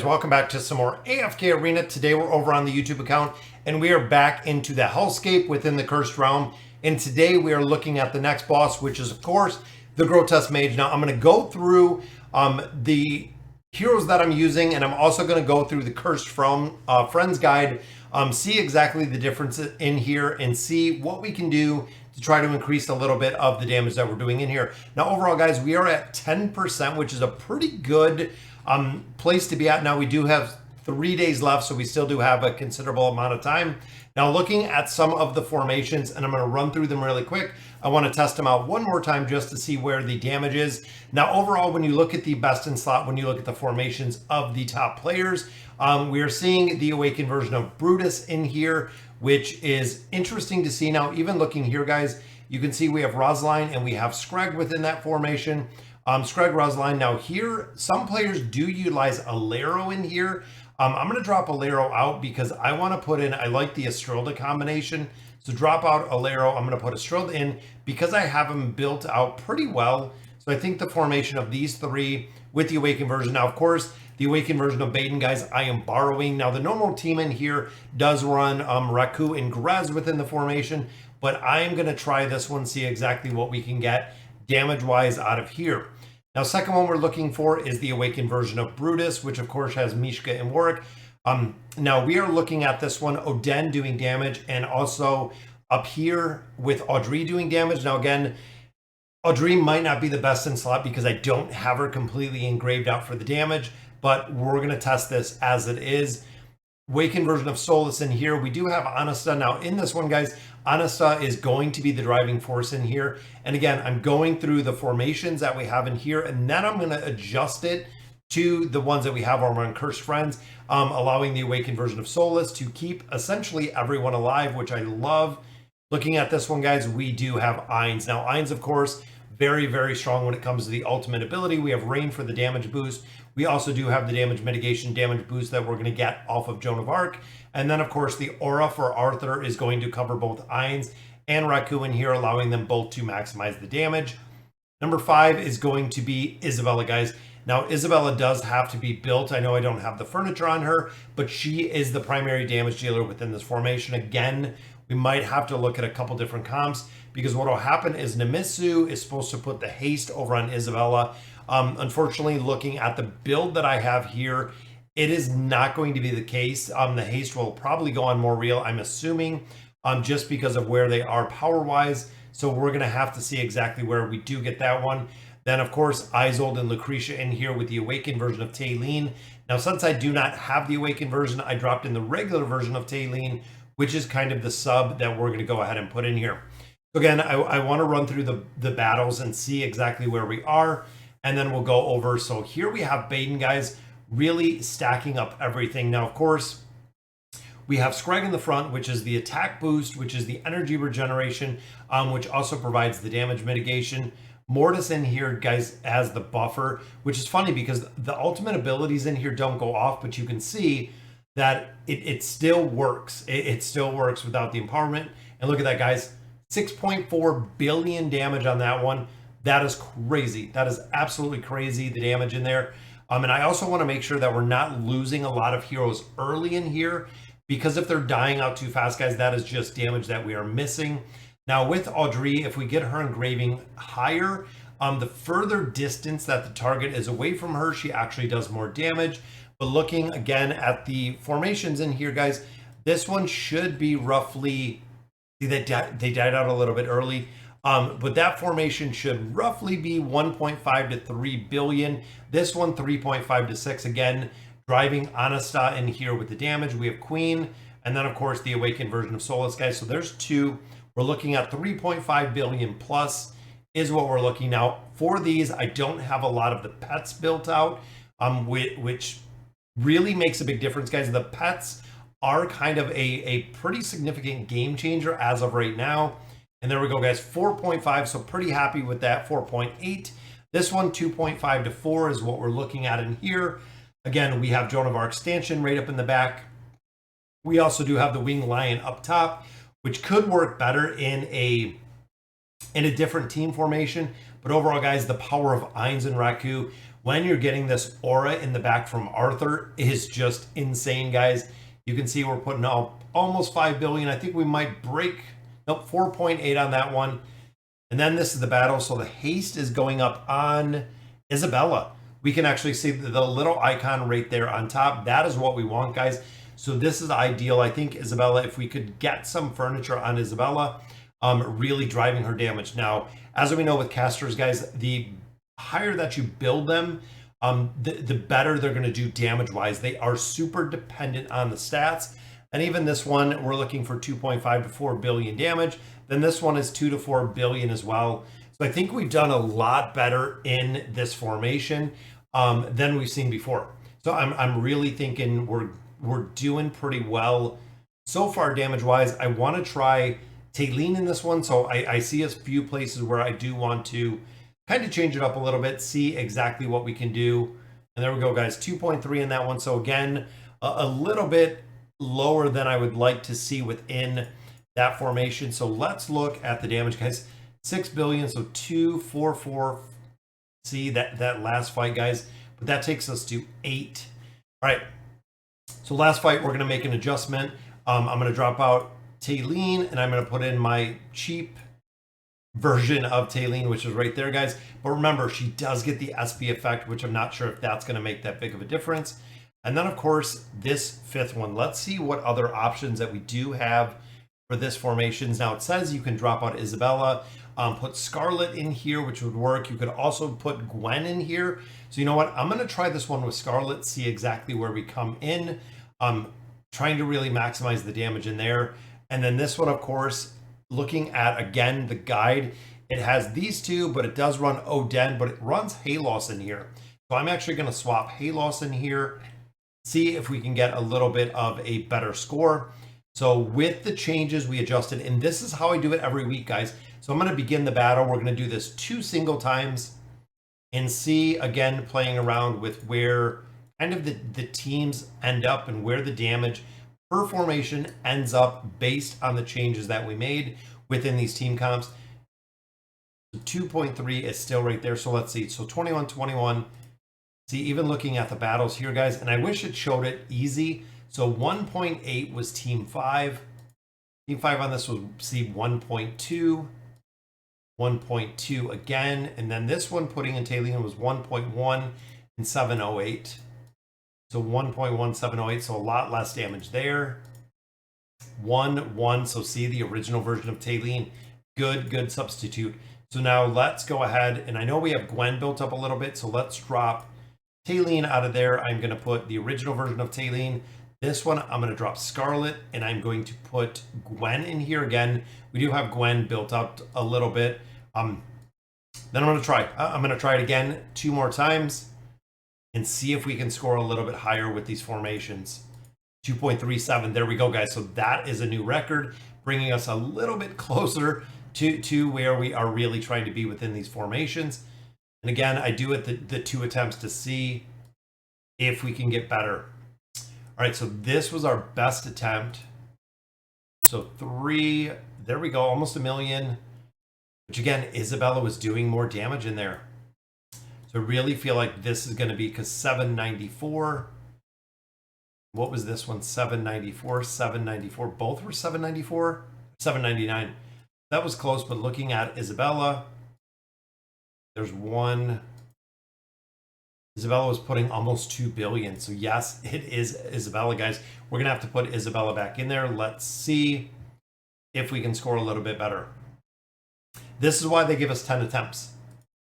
guys, welcome back to some more AFK Arena. Today we're over on the YouTube account and we are back into the hellscape within the Cursed Realm. And today we are looking at the next boss, which is of course the Grotesque Mage. Now I'm going to go through the heroes that I'm using, and I'm also going to go through the Cursed Friends Guide, see exactly the differences in here and see what we can do to try to increase a little bit of the damage that we're doing in here. Now overall guys, we are at 10%, which is a pretty good place to be at. Now we do have 3 days left, so we still do have a considerable amount of time. Now looking at some of the formations, and I'm going to run through them really quick. I want to test them out one more time just to see where the damage is. Now overall, when you look at the best in slot, when you look at the formations of the top players, we are seeing the awakened version of Brutus in here, which is interesting to see. Now even looking here guys, you can see we have Rosaline and we have Screg within that formation. Screg, Rosaline. Now here, some players do utilize Alero in here. I'm going to drop Alero out because I want to put in, I like the Estrilda combination. So drop out Alero. I'm going to put Estrilda in because I have them built out pretty well. So I think the formation of these three with the Awakened version. Now, of course, the Awakened version of Baden, guys, I am borrowing. Now, the normal team in here does run Raku and Grez within the formation, but I am going to try this one, see exactly what we can get damage-wise out of here. Now, second one we're looking for is the Awakened version of Brutus, which of course has Mishka and Warwick. Now we are looking at this one, Oden doing damage, and also up here with Audrey doing damage. Now again, Audrey might not be the best in slot because I don't have her completely engraved out for the damage, but we're going to test this as it is. Awakened version of Solus in here. We do have Anasta. Now in this one, guys, Anasta is going to be the driving force in here. And again, I'm going through the formations that we have in here, and then I'm going to adjust it to the ones that we have on Cursed Friends, allowing the Awakened version of Solus to keep essentially everyone alive, which I love. Looking at this one, guys, we do have Ainz. Now Ainz, of course, very, very strong when it comes to the ultimate ability. We have Rain for the damage boost. We also do have the damage mitigation damage boost that we're going to get off of Joan of Arc. And then, of course, the Aura for Arthur is going to cover both Ainz and Raku in here, allowing them both to maximize the damage. Number 5 is going to be Isabella, guys. Now, Isabella does have to be built. I know I don't have the furniture on her, but she is the primary damage dealer within this formation. Again, we might have to look at a couple different comps because what will happen is Namisu is supposed to put the haste over on Isabella. Unfortunately, looking at the build that I have here, it is not going to be the case. The haste will probably go on more real, I'm assuming, just because of where they are power-wise. So we're going to have to see exactly where we do get that one. Then, of course, Isolde and Lucretia in here with the Awakened version of Taylene. Now, since I do not have the Awakened version, I dropped in the regular version of Taylene, which is kind of the sub that we're going to go ahead and put in here. So again, I want to run through the battles and see exactly where we are, and then we'll go over. So here we have Baden, guys, really stacking up everything. Now, of course, we have Screg in the front, which is the attack boost, which is the energy regeneration, which also provides the damage mitigation. Mortis in here, guys, as the buffer, which is funny because the ultimate abilities in here don't go off, but you can see that it still works. It still works without the empowerment. And look at that, guys, 6.4 billion damage on that one. That is crazy. That is absolutely crazy, the damage in there. And I also want to make sure that we're not losing a lot of heroes early in here, because if they're dying out too fast, guys, that is just damage that we are missing. Now with Audrey, if we get her engraving higher, the further distance that the target is away from her, she actually does more damage. But looking again at the formations in here, guys, this one should be roughly, see, they died out a little bit early. But that formation should roughly be 1.5 to 3 billion. This one, 3.5 to 6. Again, driving Anasta in here with the damage. We have Queen, and then, of course, the Awakened version of Solus, guys. So there's 2. We're looking at 3.5 billion plus is what we're looking now. For these, I don't have a lot of the pets built out, which really makes a big difference, guys. The pets are kind of a pretty significant game changer as of right now. And there we go, guys, 4.5, so pretty happy with that. 4.8. This one, 2.5 to 4 is what we're looking at in here. Again, we have Joan of Arc stanchion right up in the back. We also do have the Winged Lion up top, which could work better in a different team formation. But overall, guys, the power of Ainz and Raku when you're getting this aura in the back from Arthur is just insane, guys. You can see we're putting up almost 5 billion. I think we might break, nope, 4.8 on that one. And then this is the battle. So the haste is going up on Isabella. We can actually see the little icon right there on top. That is what we want, guys. So this is ideal. I think Isabella, if we could get some furniture on Isabella, really driving her damage. Now, as we know with casters, guys, the higher that you build them, the better they're going to do damage-wise. They are super dependent on the stats. And even this one, we're looking for 2.5 to 4 billion damage. Then this one is 2 to 4 billion as well. So I think we've done a lot better in this formation than we've seen before. So I'm really thinking we're doing pretty well so far damage-wise. I want to try Taylene in this one. So I see a few places where I do want to kind of change it up a little bit, see exactly what we can do. And there we go, guys, 2.3 in that one. So again, a little bit lower than I would like to see within that formation. So let's look at the damage, guys. 6 billion, so 244. See that last fight, guys, but that takes us to 8. All right, so last fight, we're going to make an adjustment. I'm going to drop out Taylene, and I'm going to put in my cheap version of Taylene, which is right there, guys. But remember, she does get the SP effect, which I'm not sure if that's going to make that big of a difference. And then, of course, this 5th one. Let's see what other options that we do have for this formations. Now, it says you can drop out Isabella, put Scarlet in here, which would work. You could also put Gwen in here. So you know what? I'm going to try this one with Scarlet, see exactly where we come in. Trying to really maximize the damage in there. And then this one, of course, looking at, again, the guide, it has these two, but it does run Oden, but it runs Halos in here. So I'm actually going to swap Halos in here, see if we can get a little bit of a better score. So with the changes we adjusted, and this is how I do it every week, guys. So I'm going to begin the battle. We're going to do this 2 single times and see, again, playing around with where kind of the teams end up and where the damage per formation ends up based on the changes that we made within these team comps. So 2.3 is still right there. So let's see. So 21-21. See, even looking at the battles here, guys, and I wish it showed it easy. So 1.8 was Team 5. Team 5 on this was, see, 1.2. 1.2 again. And then this one putting in Taylene was 1.1 and 708. So 1.1708, so a lot less damage there. 1-1, so see the original version of Taylene. Good substitute. So now let's go ahead, and I know we have Gwen built up a little bit, so let's drop Taylene out of there. I'm going to put the original version of Taylene. This one, I'm going to drop Scarlet, and I'm going to put Gwen in here again. We do have Gwen built up a little bit. Then I'm going to try. I'm going to try it again 2 more times and see if we can score a little bit higher with these formations. 2.37. There we go, guys. So that is a new record, bringing us a little bit closer to where we are really trying to be within these formations. And again, I do it the 2 attempts to see if we can get better. All right, so this was our best attempt. So 3, there we go, almost 1 million. Which again, Isabella was doing more damage in there. So I really feel like this is going to be, because 794. What was this one? 794, 794. Both were 794, 799. That was close, but looking at Isabella, there's one. Isabella was putting almost 2 billion. So yes, it is Isabella, guys. We're going to have to put Isabella back in there. Let's see if we can score a little bit better. This is why they give us 10 attempts.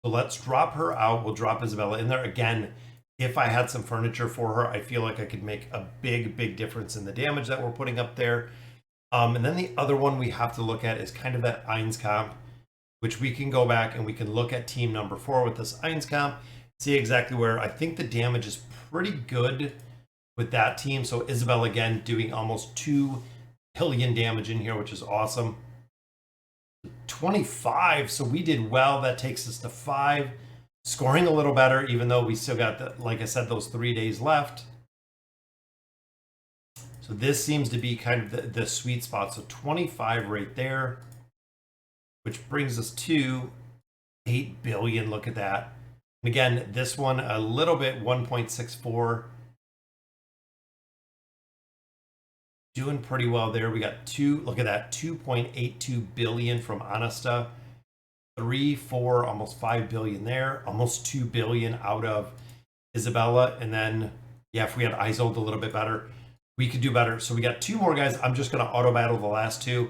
So let's drop her out. We'll drop Isabella in there. Again, if I had some furniture for her, I feel like I could make a big difference in the damage that we're putting up there. And then the other one we have to look at is kind of that Eins comp, which we can go back and we can look at team number 4 with this Eins comp, see exactly where I think the damage is pretty good with that team. So Isabella, again, doing almost 2 billion damage in here, which is awesome. 25, so we did well. That takes us to 5, scoring a little better, even though we still got, like I said, those 3 days left. So this seems to be kind of the sweet spot. So 25 right there, which brings us to 8 billion. Look at that. And again, this one a little bit 1.64. Doing pretty well there. We got look at that, 2.82 billion from Honesta. 3, 4, almost 5 billion there. Almost 2 billion out of Isabella. And then, yeah, if we had Isolde a little bit better, we could do better. So we got 2 more guys. I'm just going to auto battle the last 2.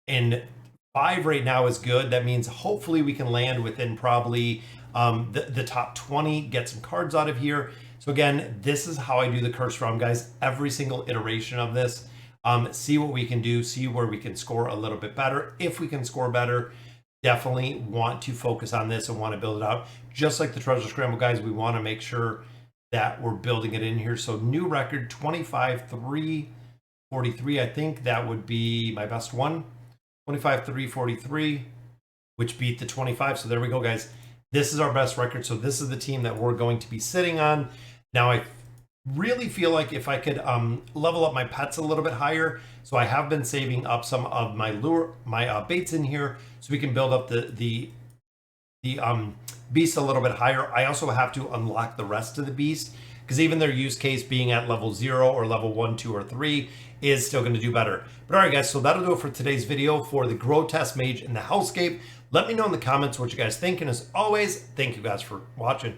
And 5 right now is good. That means hopefully we can land within probably the top 20, get some cards out of here. So again, this is how I do the curse round, guys. Every single iteration of this. See what we can do, see where we can score a little bit better. If we can score better, definitely want to focus on this and want to build it out. Just like the Treasure Scramble, guys, we want to make sure that we're building it in here. So new record, 25,343. I think that would be my best one. 25,343, which beat the 25. So there we go, guys. This is our best record. So this is the team that we're going to be sitting on. Now, I really feel like if I could level up my pets a little bit higher. So I have been saving up some of my baits in here so we can build up the beast a little bit higher. I also have to unlock the rest of the beast because even their use case being at level 0 or level 1, 2, or 3 is still going to do better. But all right, guys, so that'll do it for today's video for the Grotesque Mage in the Hellscape. Let me know in the comments what you guys think. And as always, thank you guys for watching.